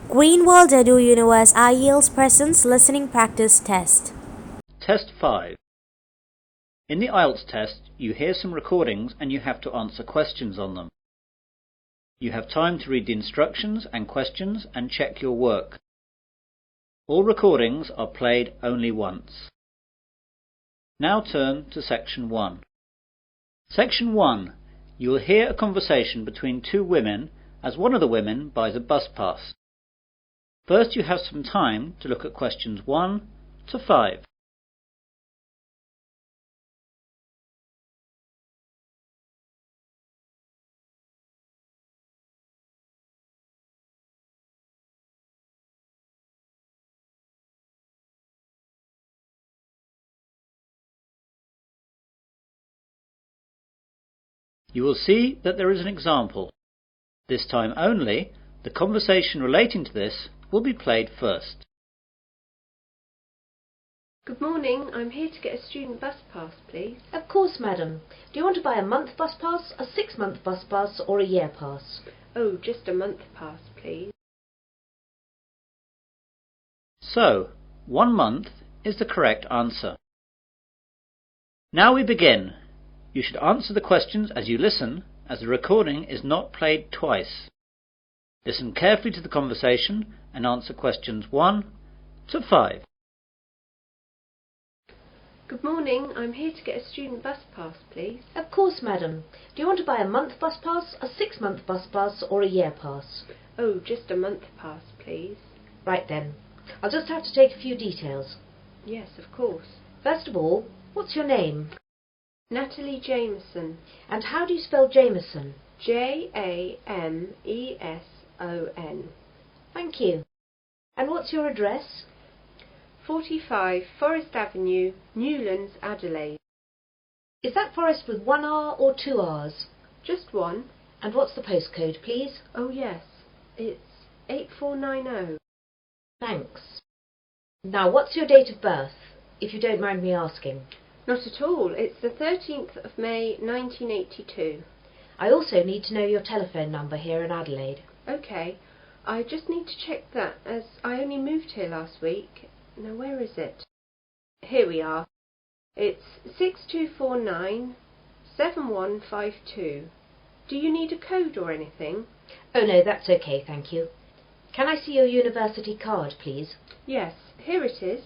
GREENWORLD EDU Universe IELTS presents listening practice test. Test 5. In the IELTS test, you hear some recordings and you have to answer questions on them. You have time to read the instructions and questions and check your work. All recordings are played only once. Now turn to Section 1. Section 1. You will hear a conversation between two women as one of the women buys a bus pass. First, you have some time to look at questions 1 to 5. You will see that there is an example. This time only, the conversation relating to this will be played first. Good morning, I'm here to get a student bus pass, please. Of course, madam. Do you want to buy a month bus pass, a 6-month bus pass or a year pass? Oh, just a month pass, please. So, 1 month is the correct answer. Now we begin. You should answer the questions as you listen, as the recording is not played twice. Listen carefully to the conversation and answer questions 1 to 5. Good morning, I'm here to get a student bus pass, please. Of course, madam. Do you want to buy a month bus pass, a 6-month bus pass or a year pass? Oh, just a month pass, please. Right then. I'll just have to take a few details. Yes, of course. First of all, what's your name? Natalie Jameson. And how do you spell Jameson? Jameson. Thank you. And what's your address? 45 Forest Avenue, Newlands, Adelaide. Is that Forest with 1 R or 2 R's? Just one. And what's the postcode, please? Oh yes, it's 8490. Thanks. Now, what's your date of birth, if you don't mind me asking? Not at all, it's the 13th of May 1982. I also need to know your telephone number here in Adelaide. OK, I just need to check that as I only moved here last week. Now where is it? Here we are. It's 6249 7152. Do you need a code or anything? Oh no, that's okay, thank you. Can I see your university card, please? Yes, here it is.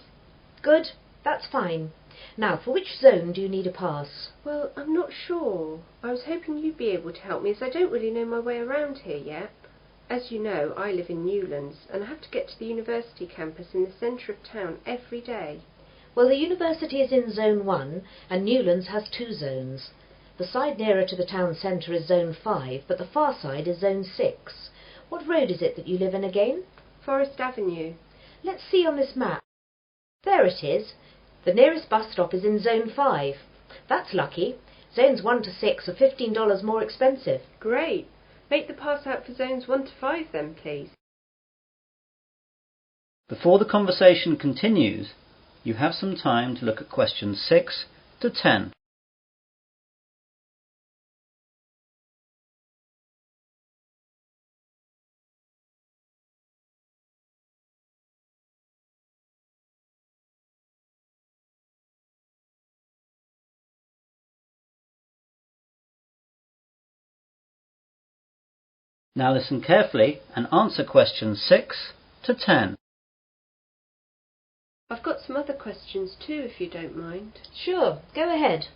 Good, that's fine. Now, for which zone do you need a pass? Well, I'm not sure. I was hoping you'd be able to help me as I don't really know my way around here yet. As you know, I live in Newlands and I have to get to the university campus in the centre of town every day. Well, the university is in Zone 1 and Newlands has 2 zones. The side nearer to the town centre is Zone 5, but the far side is Zone 6. What road is it that you live in again? Forest Avenue. Let's see on this map. There it is. The nearest bus stop is in Zone 5. That's lucky. Zones 1 to 6 are $15 more expensive. Great. Make the pass out for zones 1 to 5 then, please. Before the conversation continues, you have some time to look at questions 6 to 10. Now listen carefully and answer questions 6 to 10. I've got some other questions too, if you don't mind. Sure, go ahead.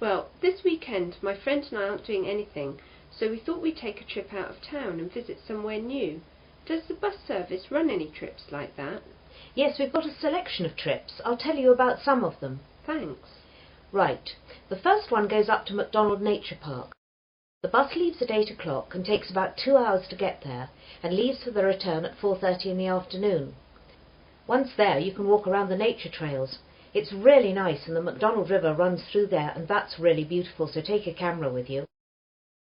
Well, this weekend my friend and I aren't doing anything, so we thought we'd take a trip out of town and visit somewhere new. Does the bus service run any trips like that? Yes, we've got a selection of trips. I'll tell you about some of them. Thanks. Right. The first one goes up to MacDonald Nature Park. The bus leaves at 8 o'clock and takes about 2 hours to get there and leaves for the return at 4:30 in the afternoon. Once there, you can walk around the nature trails. It's really nice and the MacDonald River runs through there and that's really beautiful, so take a camera with you.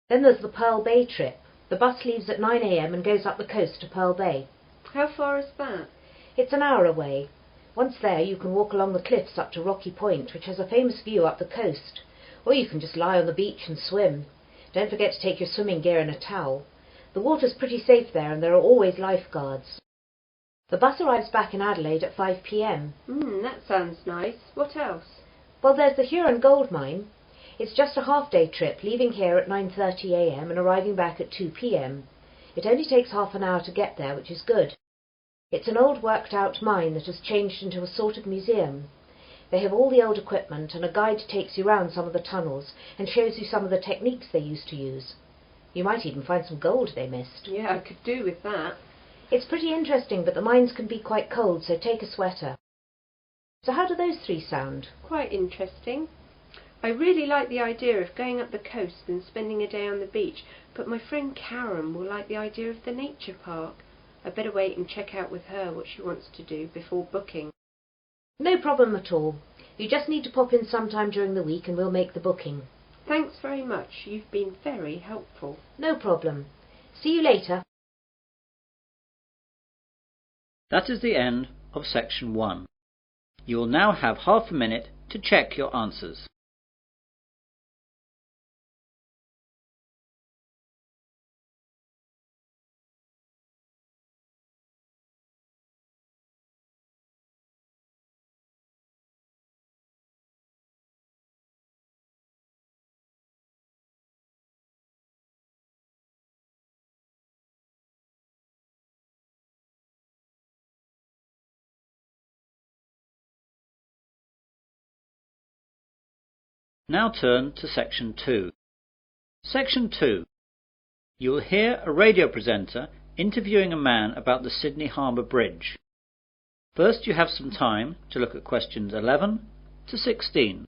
Then there's the Pearl Bay trip. The bus leaves at 9 a.m. and goes up the coast to Pearl Bay. How far is that? It's an hour away. Once there, you can walk along the cliffs up to Rocky Point, which has a famous view up the coast. Or you can just lie on the beach and swim. Don't forget to take your swimming gear and a towel. The water's pretty safe there and there are always lifeguards. The bus arrives back in Adelaide at 5 p.m. That sounds nice. What else? Well, there's the Huron gold mine. It's just a half-day trip, leaving here at 9:30 a.m. and arriving back at 2 p.m. It only takes half an hour to get there, which is good. It's an old worked-out mine that has changed into a sort of museum. They have all the old equipment, and a guide takes you round some of the tunnels and shows you some of the techniques they used to use. You might even find some gold they missed. Yeah, I could do with that. It's pretty interesting, but the mines can be quite cold, so take a sweater. So how do those three sound? Quite interesting. I really like the idea of going up the coast and spending a day on the beach, but my friend Karen will like the idea of the nature park. I'd better wait and check out with her what she wants to do before booking. No problem at all. You just need to pop in sometime during the week and we'll make the booking. Thanks very much. You've been very helpful. No problem. See you later. That is the end of section 1. You will now have half a minute to check your answers. Now turn to section 2. Section 2. You will hear a radio presenter interviewing a man about the Sydney Harbour Bridge. First you have some time to look at questions 11 to 16.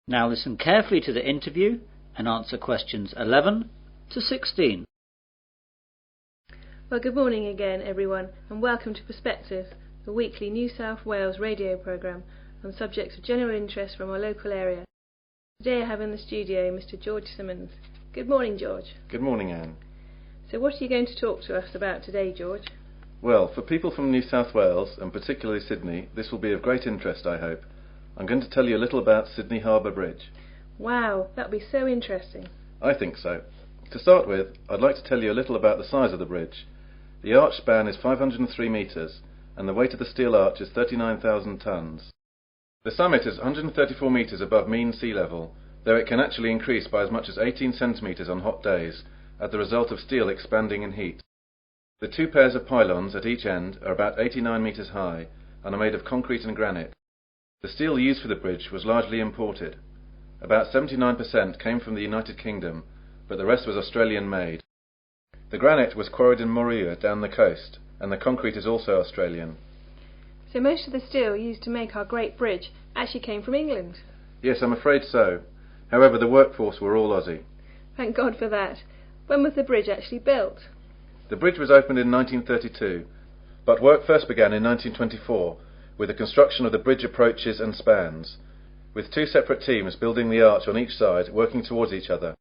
Now listen carefully to the interview and answer questions 11 to 16. Well, good morning again, everyone, and welcome to Perspective, the weekly New South Wales radio programme on subjects of general interest from our local area. Today I have in the studio Mr. George Simmons. Good morning, George. Good morning, Anne. So what are you going to talk to us about today, George? Well, for people from New South Wales, and particularly Sydney, this will be of great interest, I hope. I'm going to tell you a little about Sydney Harbour Bridge. Wow, that'll be so interesting. I think so. To start with, I'd like to tell you a little about the size of the bridge. The arch span is 503 metres, and the weight of the steel arch is 39,000 tonnes. The summit is 134 metres above mean sea level, though it can actually increase by as much as 18 centimetres on hot days, as the result of steel expanding in heat. The two pairs of pylons at each end are about 89 metres high, and are made of concrete and granite. The steel used for the bridge was largely imported. About 79% came from the United Kingdom, but the rest was Australian-made. The granite was quarried in Moruya down the coast, and the concrete is also Australian. So most of the steel used to make our great bridge actually came from England? Yes, I'm afraid so. However, the workforce were all Aussie. Thank God for that. When was the bridge actually built? The bridge was opened in 1932, but work first began in 1924 with the construction of the bridge approaches and spans, with two separate teams building the arch on each side, working towards each other.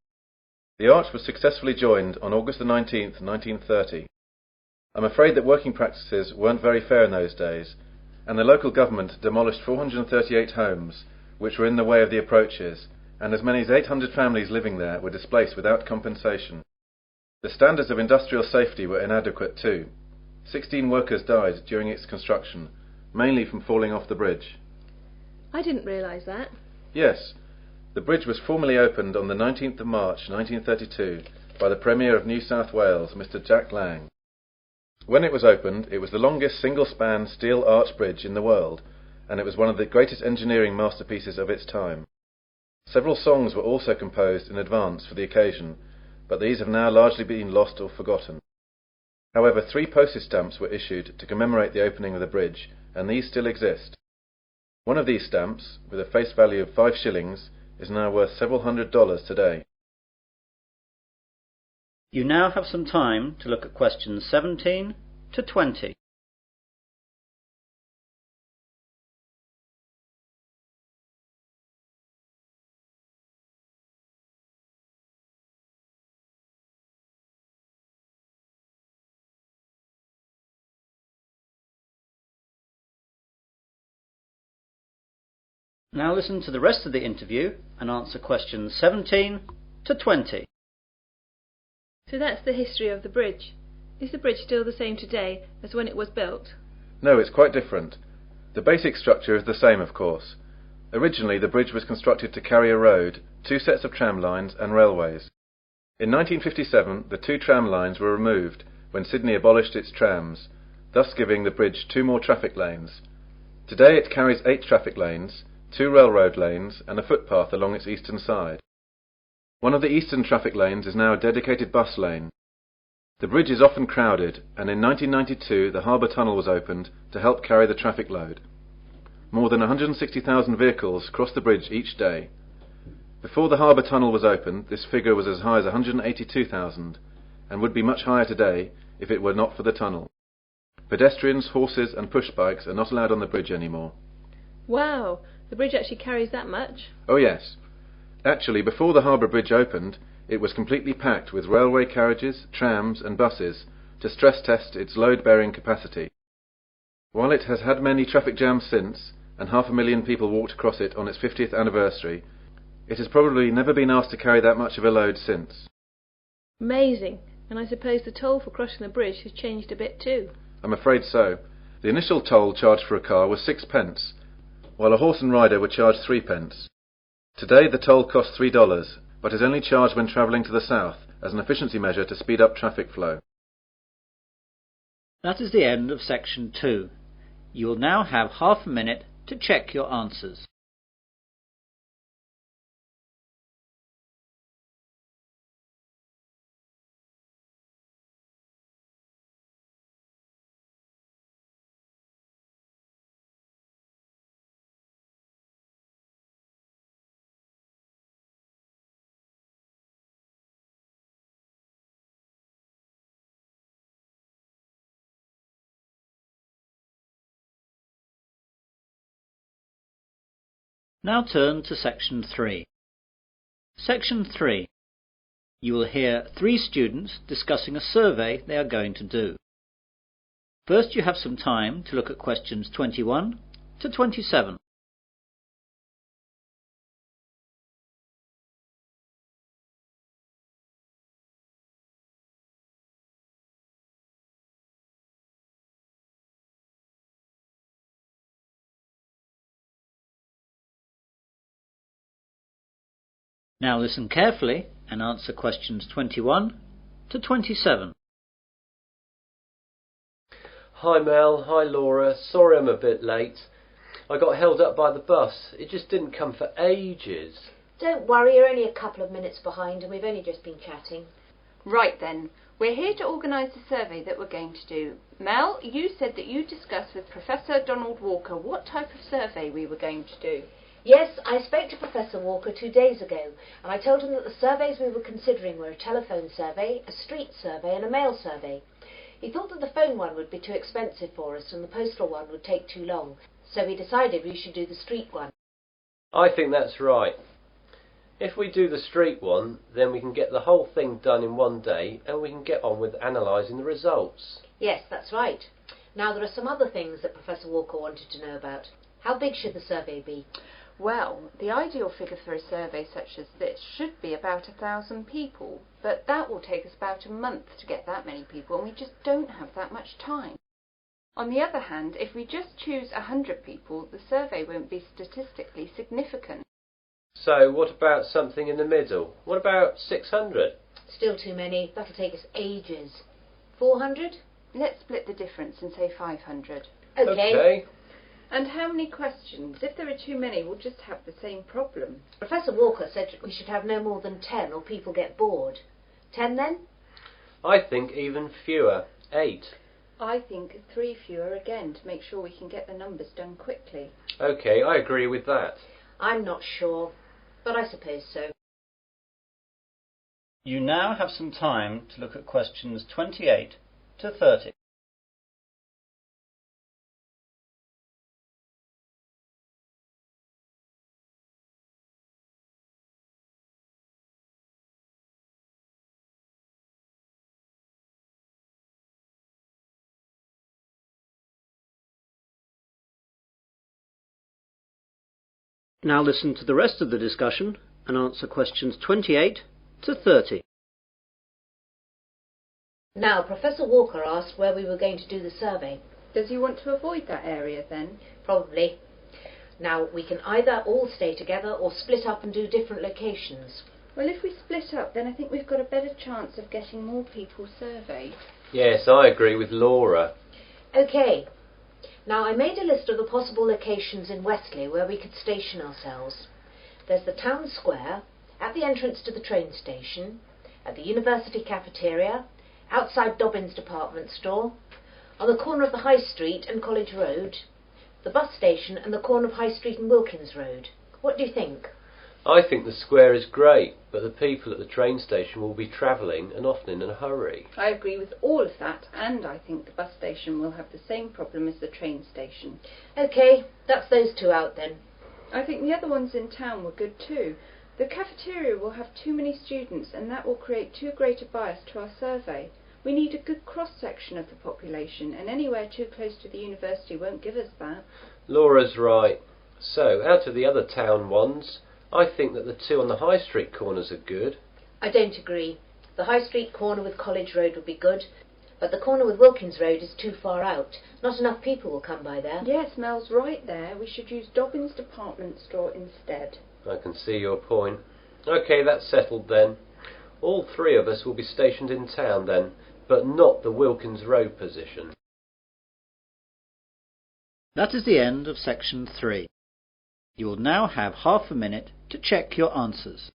The arch was successfully joined on August the 19th, 1930. I'm afraid that working practices weren't very fair in those days, and the local government demolished 438 homes, which were in the way of the approaches, and as many as 800 families living there were displaced without compensation. The standards of industrial safety were inadequate too. 16 workers died during its construction, mainly from falling off the bridge. I didn't realise that. Yes, the bridge was formally opened on the 19th of March 1932 by the Premier of New South Wales, Mr. Jack Lang. When it was opened, it was the longest single-span steel arch bridge in the world, and it was one of the greatest engineering masterpieces of its time. Several songs were also composed in advance for the occasion, but these have now largely been lost or forgotten. However, 3 postage stamps were issued to commemorate the opening of the bridge, and these still exist. One of these stamps, with a face value of 5 shillings, is now worth several $100s today. You now have some time to look at questions 17 to 20. Now listen to the rest of the interview and answer questions 17 to 20. So that's the history of the bridge. Is the bridge still the same today as when it was built? No, it's quite different. The basic structure is the same, of course. Originally, the bridge was constructed to carry a road, 2 sets of tram lines and railways. In 1957, the 2 tram lines were removed when Sydney abolished its trams, thus giving the bridge 2 more traffic lanes. Today it carries 8 traffic lanes, 2 railroad lanes and a footpath along its eastern side. One of the eastern traffic lanes is now a dedicated bus lane. The bridge is often crowded, and in 1992 the Harbour tunnel was opened to help carry the traffic load. More than 160,000 vehicles cross the bridge each day. Before the Harbour tunnel was opened, this figure was as high as 182,000, and would be much higher today if it were not for the tunnel. Pedestrians, horses and push bikes are not allowed on the bridge anymore. Wow! The bridge actually carries that much? Oh yes. Actually, before the Harbour Bridge opened, it was completely packed with railway carriages, trams and buses to stress test its load-bearing capacity. While it has had many traffic jams since, and 500,000 people walked across it on its 50th anniversary, it has probably never been asked to carry that much of a load since. Amazing! And I suppose the toll for crossing the bridge has changed a bit too? I'm afraid so. The initial toll charged for a car was 6 pence, while a horse and rider were charged 3 pence. Today the toll costs $3, but is only charged when travelling to the south as an efficiency measure to speed up traffic flow. That is the end of section 2. You will now have half a minute to check your answers. Now turn to section 3. Section 3. You will hear 3 students discussing a survey they are going to do. First, you have some time to look at questions 21 to 27. Now listen carefully and answer questions 21 to 27. Hi Mel, hi Laura, sorry I'm a bit late. I got held up by the bus, it just didn't come for ages. Don't worry, you're only a couple of minutes behind and we've only just been chatting. Right then, we're here to organise the survey that we're going to do. Mel, you said that you discussed with Professor Donald Walker what type of survey we were going to do. Yes, I spoke to Professor Walker 2 days ago, and I told him that the surveys we were considering were a telephone survey, a street survey and a mail survey. He thought that the phone one would be too expensive for us and the postal one would take too long, so we decided we should do the street one. I think that's right. If we do the street one, then we can get the whole thing done in one day and we can get on with analysing the results. Yes, that's right. Now there are some other things that Professor Walker wanted to know about. How big should the survey be? Well, the ideal figure for a survey such as this should be about 1,000 people, but that will take us about a month to get that many people, and we just don't have that much time. On the other hand, if we just choose 100 people, the survey won't be statistically significant. So what about something in the middle? What about 600? Still too many. That'll take us ages. 400? Let's split the difference and say 500. Okay. And how many questions? If there are too many, we'll just have the same problem. Professor Walker said we should have no more than 10 or people get bored. 10 then? I think even fewer. 8. I think 3 fewer again to make sure we can get the numbers done quickly. Okay, I agree with that. I'm not sure, but I suppose so. You now have some time to look at questions 28 to 30. Now listen to the rest of the discussion and answer questions 28 to 30. Now, Professor Walker asked where we were going to do the survey. Does he want to avoid that area then? Probably. Now, we can either all stay together or split up and do different locations. Well, if we split up, then I think we've got a better chance of getting more people surveyed. Yes, I agree with Laura. OK. Now, I made a list of the possible locations in Wesley where we could station ourselves. There's the town square, at the entrance to the train station, at the university cafeteria, outside Dobbin's department store, on the corner of the High Street and College Road, the bus station and the corner of High Street and Wilkins Road. What do you think? I think the square is great, but the people at the train station will be travelling and often in a hurry. I agree with all of that, and I think the bus station will have the same problem as the train station. OK, that's those two out then. I think the other ones in town were good too. The cafeteria will have too many students, and that will create too great a bias to our survey. We need a good cross-section of the population, and anywhere too close to the university won't give us that. Laura's right. So, out of the other town ones, I think that the two on the High Street corners are good. I don't agree. The High Street corner with College Road would be good, but the corner with Wilkins Road is too far out. Not enough people will come by there. Yes, Mel's right there. We should use Dobbin's department store instead. I can see your point. OK, that's settled then. All three of us will be stationed in town then, but not the Wilkins Road position. That is the end of section 3. You will now have half a minute to check your answers.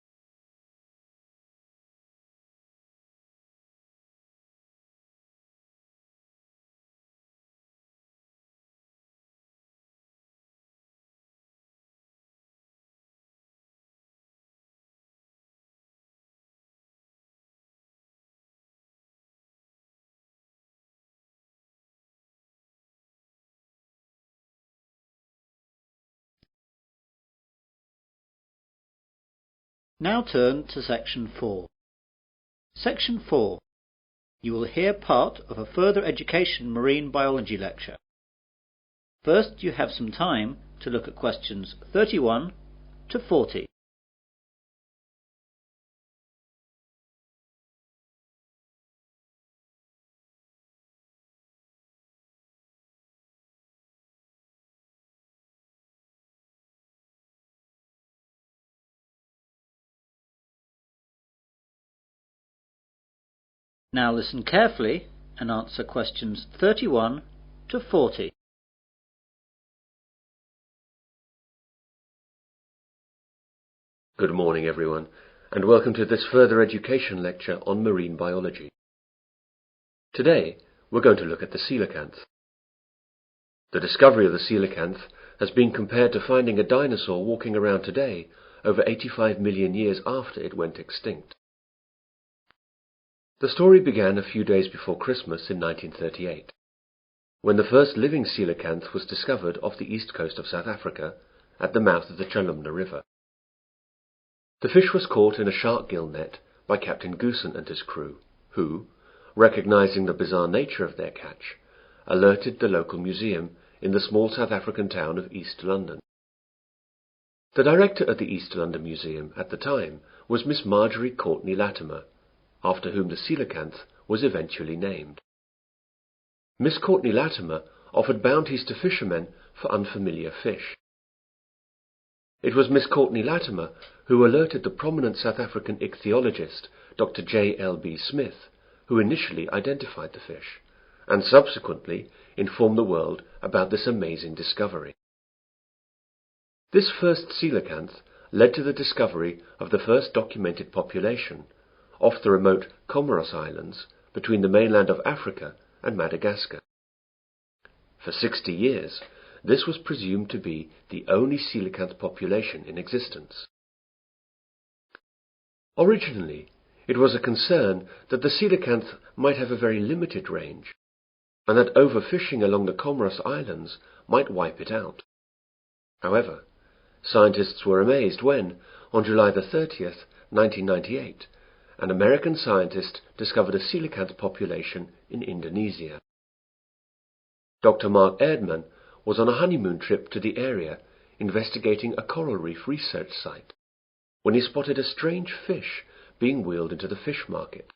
Now turn to section 4. Section 4. You will hear part of a further education marine biology lecture. First, you have some time to look at questions 31 to 40. Now listen carefully and answer questions 31 to 40. Good morning everyone, and welcome to this further education lecture on marine biology. Today we're going to look at the coelacanth. The discovery of the coelacanth has been compared to finding a dinosaur walking around today over 85 million years after it went extinct. The story began a few days before Christmas in 1938, when the first living coelacanth was discovered off the east coast of South Africa at the mouth of the Chalumna River. The fish was caught in a shark gill net by Captain Goosen and his crew, who, recognizing the bizarre nature of their catch, alerted the local museum in the small South African town of East London. The director of the East London Museum at the time was Miss Marjorie Courtney Latimer, after whom the coelacanth was eventually named. Miss Courtney Latimer offered bounties to fishermen for unfamiliar fish. It was Miss Courtney Latimer who alerted the prominent South African ichthyologist Dr. J.L.B. Smith, who initially identified the fish, and subsequently informed the world about this amazing discovery. This first coelacanth led to the discovery of the first documented population off the remote Comoros Islands between the mainland of Africa and Madagascar. For 60 years, this was presumed to be the only coelacanth population in existence. Originally, it was a concern that the coelacanth might have a very limited range, and that overfishing along the Comoros Islands might wipe it out. However, scientists were amazed when, on July 30th, 1998, an American scientist discovered a coelacanth population in Indonesia. Dr. Mark Erdman was on a honeymoon trip to the area investigating a coral reef research site when he spotted a strange fish being wheeled into the fish market.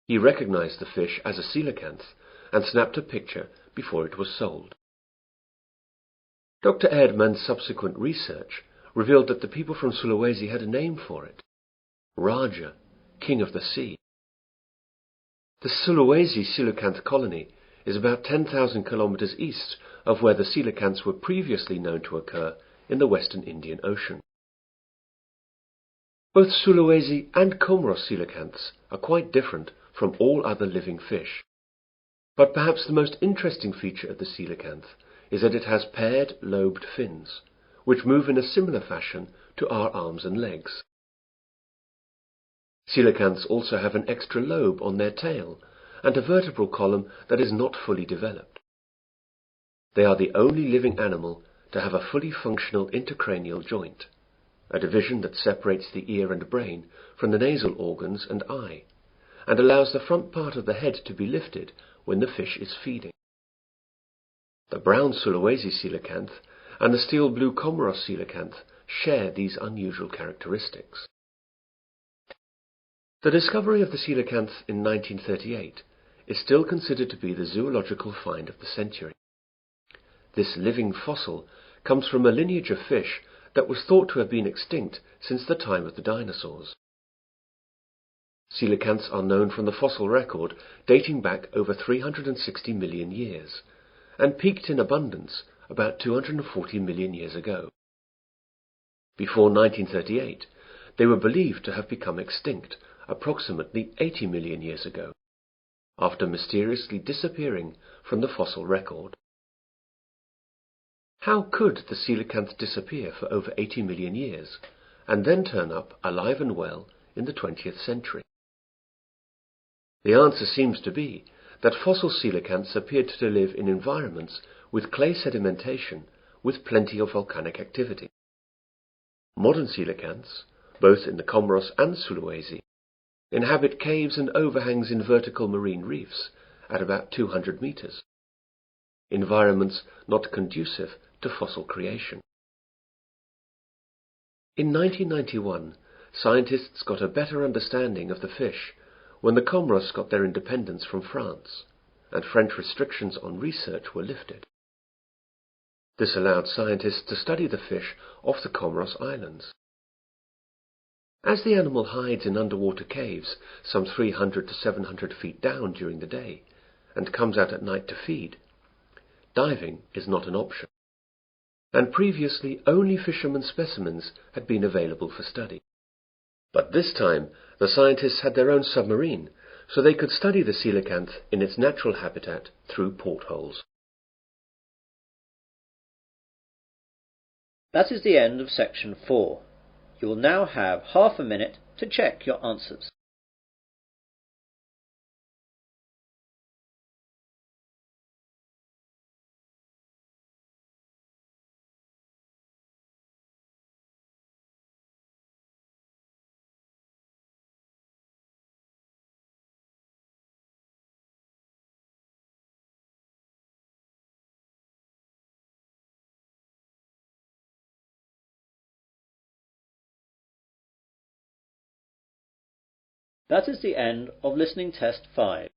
He recognized the fish as a coelacanth and snapped a picture before it was sold. Dr. Erdmann's subsequent research revealed that the people from Sulawesi had a name for it: Raja, King of the Sea. The Sulawesi coelacanth colony is about 10,000 kilometers east of where the coelacanths were previously known to occur in the western Indian Ocean. Both Sulawesi and Comoros coelacanths are quite different from all other living fish, but perhaps the most interesting feature of the coelacanth is that it has paired lobed fins, which move in a similar fashion to our arms and legs. Coelacanths also have an extra lobe on their tail and a vertebral column that is not fully developed. They are the only living animal to have a fully functional intercranial joint, a division that separates the ear and brain from the nasal organs and eye, and allows the front part of the head to be lifted when the fish is feeding. The brown Sulawesi coelacanth and the steel blue Comoros coelacanth share these unusual characteristics. The discovery of the coelacanth in 1938 is still considered to be the zoological find of the century. This living fossil comes from a lineage of fish that was thought to have been extinct since the time of the dinosaurs. Coelacanths are known from the fossil record dating back over 360 million years, and peaked in abundance about 240 million years ago. Before 1938, they were believed to have become extinct approximately 80 million years ago, after mysteriously disappearing from the fossil record. How could the coelacanth disappear for over 80 million years, and then turn up alive and well in the 20th century? The answer seems to be that fossil coelacanths appeared to live in environments with clay sedimentation with plenty of volcanic activity. Modern coelacanths, both in the Comoros and Sulawesi, inhabit caves and overhangs in vertical marine reefs at about 200 meters, environments not conducive to fossil creation. In 1991, scientists got a better understanding of the fish when the Comoros got their independence from France, and French restrictions on research were lifted. This allowed scientists to study the fish off the Comoros Islands. As the animal hides in underwater caves some 300 to 700 feet down during the day and comes out at night to feed, diving is not an option, and previously only fishermen specimens had been available for study. But this time the scientists had their own submarine, so they could study the coelacanth in its natural habitat through portholes. That is the end of section 4. You will now have half a minute to check your answers. That is the end of listening test 5.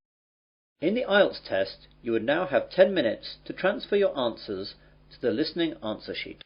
In the IELTS test, you would now have 10 minutes to transfer your answers to the listening answer sheet.